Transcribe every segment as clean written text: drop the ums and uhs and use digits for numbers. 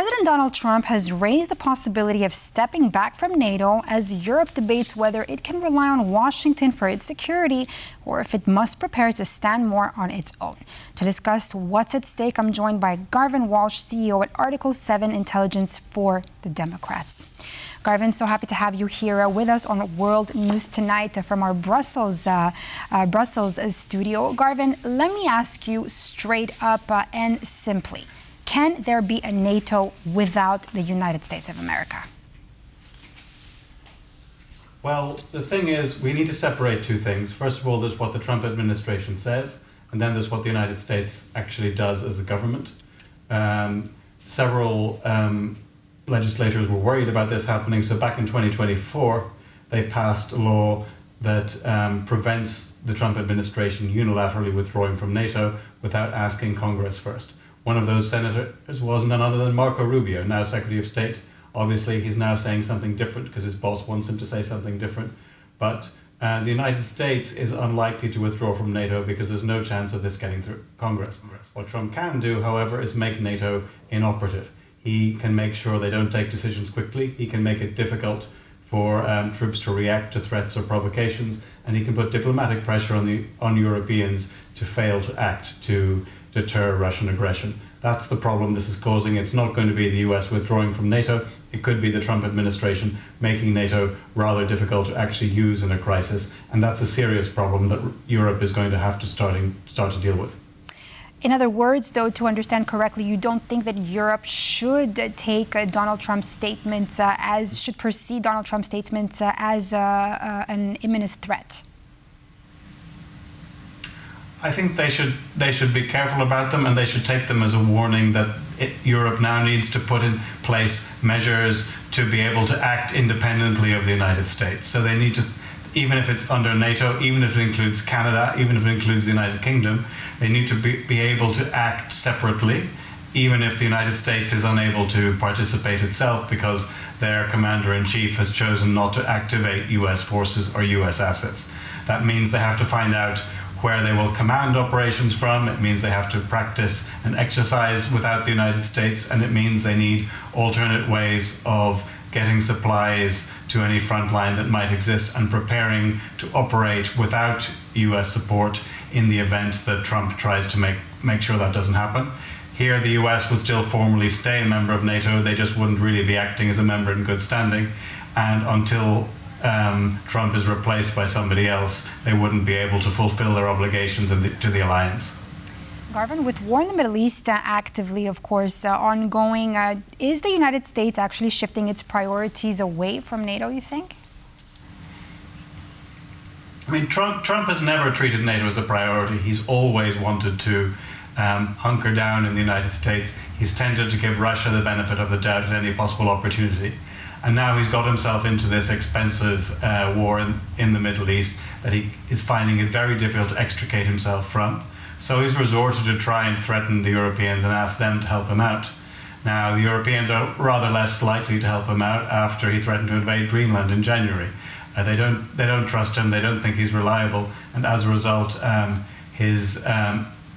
President Donald Trump has raised the possibility of stepping back from NATO as Europe debates whether it can rely on Washington for its security or if it must prepare to stand more on its own. To discuss what's at stake, I'm joined by Garvan Walshe, CEO at Article 7 Intelligence for the Democrats. Garvan, so happy to have you here with us on World News Tonight from our Brussels studio. Garvan, let me ask you straight up and simply. Can there be a NATO without the United States of America? Well, the thing is, we need to separate two things. First of all, there's what the Trump administration says, and then there's what the United States actually does as a government. Several legislators were worried about this happening, so back in 2024, they passed a law that prevents the Trump administration unilaterally withdrawing from NATO without asking Congress first. One of those senators was none other than Marco Rubio, now Secretary of State. Obviously, he's now saying something different because his boss wants him to say something different. But the United States is unlikely to withdraw from NATO because there's no chance of this getting through Congress. What Trump can do, however, is make NATO inoperative. He can make sure they don't take decisions quickly. He can make it difficult for troops to react to threats or provocations, and he can put diplomatic pressure on Europeans to fail to act to deter Russian aggression. That's the problem this is causing. It's not going to be the US withdrawing from NATO. It could be the Trump administration making NATO rather difficult to actually use in a crisis, and that's a serious problem that Europe is going to have to start to deal with. In other words, though, to understand correctly, you don't think that Europe should take Donald Trump's statements should perceive Donald Trump's statements as an imminent threat? I think they should be careful about them, and they should take them as a warning that Europe now needs to put in place measures to be able to act independently of the United States. So they need to, even if it's under NATO, even if it includes Canada, even if it includes the United Kingdom, they need to be able to act separately, even if the United States is unable to participate itself because their commander-in-chief has chosen not to activate US forces or US assets. That means they have to find out where they will command operations from. It means they have to practice and exercise without the United States, and it means they need alternate ways of getting supplies to any front line that might exist and preparing to operate without US support in the event that Trump tries to make sure that doesn't happen. Here, the US would still formally stay a member of NATO. They just wouldn't really be acting as a member in good standing. And until Trump is replaced by somebody else, they wouldn't be able to fulfill their obligations to the alliance. Garvan, with war in the Middle East actively, of course, ongoing, is the United States actually shifting its priorities away from NATO, you think? I mean, Trump has never treated NATO as a priority. He's always wanted to hunker down in the United States. He's tended to give Russia the benefit of the doubt at any possible opportunity. And now he's got himself into this expensive war in the Middle East that he is finding it very difficult to extricate himself from. So he's resorted to try and threaten the Europeans and ask them to help him out. Now, the Europeans are rather less likely to help him out after he threatened to invade Greenland in January. They don't trust him, they don't think he's reliable, and as a result, his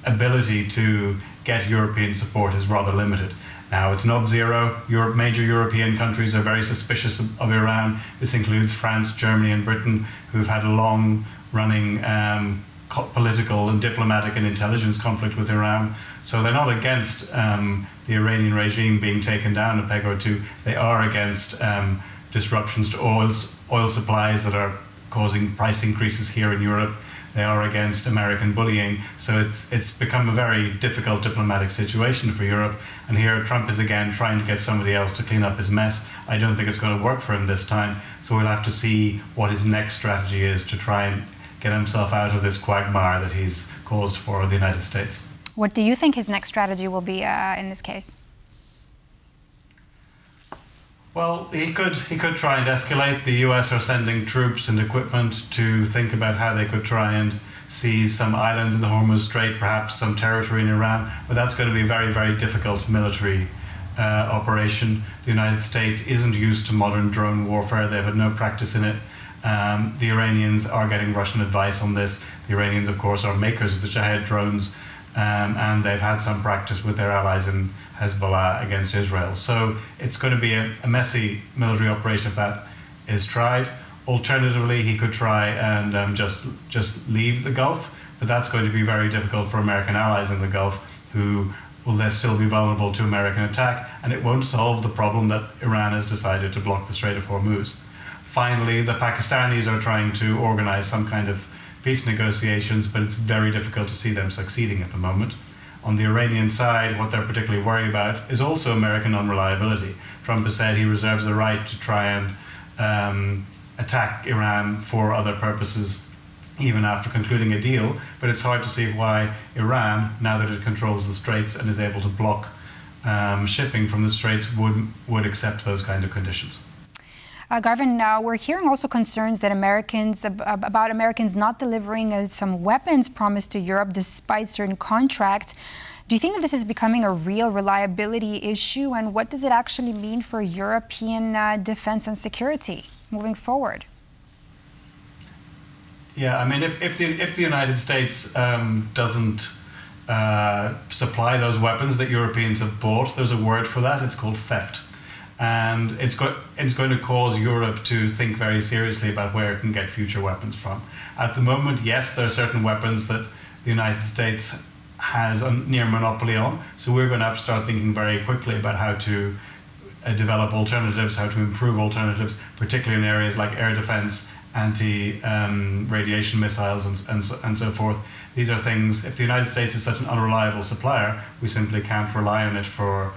ability to get European support is rather limited. Now, it's not zero. Major European countries are very suspicious of Iran. This includes France, Germany, and Britain, who've had a long-running political and diplomatic and intelligence conflict with Iran. So they're not against the Iranian regime being taken down a peg or two. They are against disruptions to oil supplies that are causing price increases here in Europe. They are against American bullying. So it's become a very difficult diplomatic situation for Europe. And here Trump is again trying to get somebody else to clean up his mess. I don't think it's going to work for him this time. So we'll have to see what his next strategy is to try and get himself out of this quagmire that he's caused for the United States. What do you think his next strategy will be in this case? Well, he could try and escalate. The US are sending troops and equipment to think about how they could try and seize some islands in the Hormuz Strait, perhaps some territory in Iran, but that's going to be a very, very difficult military operation. The United States isn't used to modern drone warfare. They've had no practice in it. The Iranians are getting Russian advice on this. The Iranians, of course, are makers of the Shahed drones, and they've had some practice with their allies in Hezbollah against Israel. So it's going to be a messy military operation if that is tried. Alternatively, he could try and just leave the Gulf, but that's going to be very difficult for American allies in the Gulf, who will then still be vulnerable to American attack, and it won't solve the problem that Iran has decided to block the Strait of Hormuz. Finally, the Pakistanis are trying to organize some kind of peace negotiations, but it's very difficult to see them succeeding at the moment. On the Iranian side, what they're particularly worried about is also American unreliability. Trump has said he reserves the right to try and attack Iran for other purposes, even after concluding a deal, but it's hard to see why Iran, now that it controls the Straits and is able to block shipping from the Straits, would accept those kind of conditions. Garvan, we're hearing also concerns that about Americans not delivering some weapons promised to Europe despite certain contracts. Do you think that this is becoming a real reliability issue, and what does it actually mean for European defense and security moving forward? Yeah, I mean, if the United States doesn't supply those weapons that Europeans have bought, there's a word for that. It's called theft. And it's going to cause Europe to think very seriously about where it can get future weapons from. At the moment, yes, there are certain weapons that the United States has a near monopoly on. So we're going to have to start thinking very quickly about how to develop alternatives, how to improve alternatives, particularly in areas like air defense, anti-radiation missiles, and so forth. These are things, if the United States is such an unreliable supplier, we simply can't rely on it for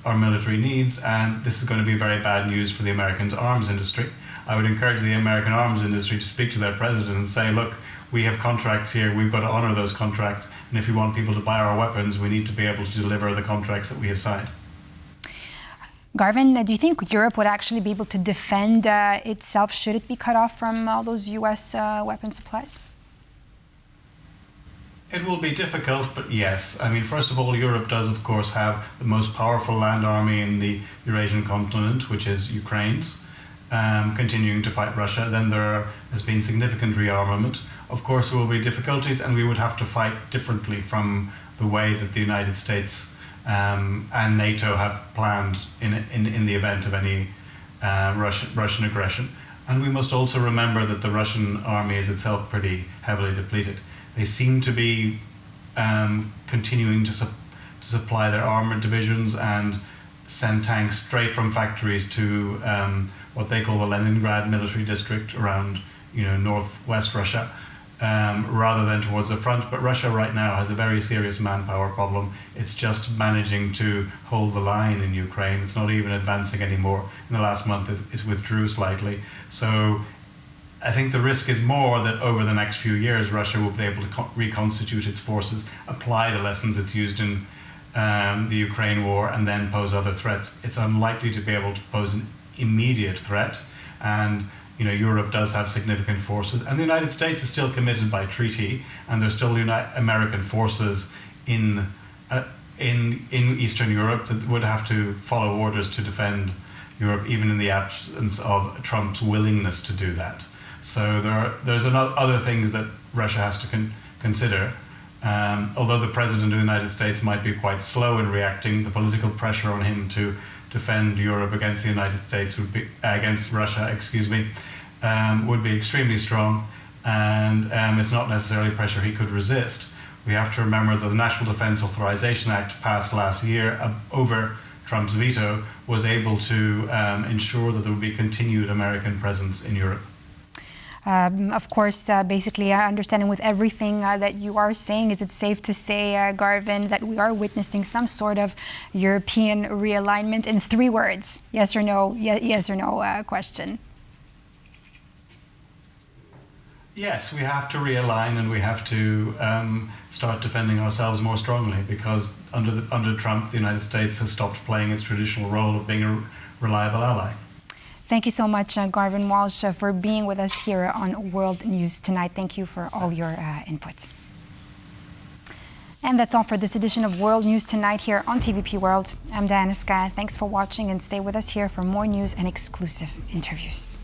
our military needs, and this is going to be very bad news for the American arms industry. I would encourage the American arms industry to speak to their president and say, look, we have contracts here, we've got to honor those contracts, and if we want people to buy our weapons, we need to be able to deliver the contracts that we have signed. Garvan, do you think Europe would actually be able to defend itself should it be cut off from all those U.S. weapon supplies? It will be difficult, but yes. I mean, first of all, Europe does, of course, have the most powerful land army in the Eurasian continent, which is Ukraine's, continuing to fight Russia. Then there has been significant rearmament. Of course, there will be difficulties, and we would have to fight differently from the way that the United States and NATO have planned in the event of any Russian aggression. And we must also remember that the Russian army is itself pretty heavily depleted. They seem to be continuing to supply their armored divisions and send tanks straight from factories to what they call the Leningrad military district around, northwest Russia, rather than towards the front. But Russia right now has a very serious manpower problem. It's just managing to hold the line in Ukraine. It's not even advancing anymore. In the last month, it withdrew slightly. So I think the risk is more that over the next few years, Russia will be able to reconstitute its forces, apply the lessons it's used in the Ukraine war, and then pose other threats. It's unlikely to be able to pose an immediate threat. And Europe does have significant forces, and the United States is still committed by treaty, and there's still American forces in Eastern Europe that would have to follow orders to defend Europe, even in the absence of Trump's willingness to do that. So there's other things that Russia has to consider. Although the President of the United States might be quite slow in reacting, the political pressure on him to defend Europe against the United States against Russia, would be extremely strong, and it's not necessarily pressure he could resist. We have to remember that the National Defense Authorization Act passed last year over Trump's veto was able to ensure that there would be continued American presence in Europe. Of course, basically, understanding with everything that you are saying, is it safe to say, Garvan, that we are witnessing some sort of European realignment? In 3 words, yes or no, yes or no question. Yes, we have to realign, and we have to start defending ourselves more strongly, because under Trump, the United States has stopped playing its traditional role of being a reliable ally. Thank you so much, Garvan Walshe, for being with us here on World News Tonight. Thank you for all your input. And that's all for this edition of World News Tonight here on TVP World. I'm Diana Skye. Thanks for watching, and stay with us here for more news and exclusive interviews.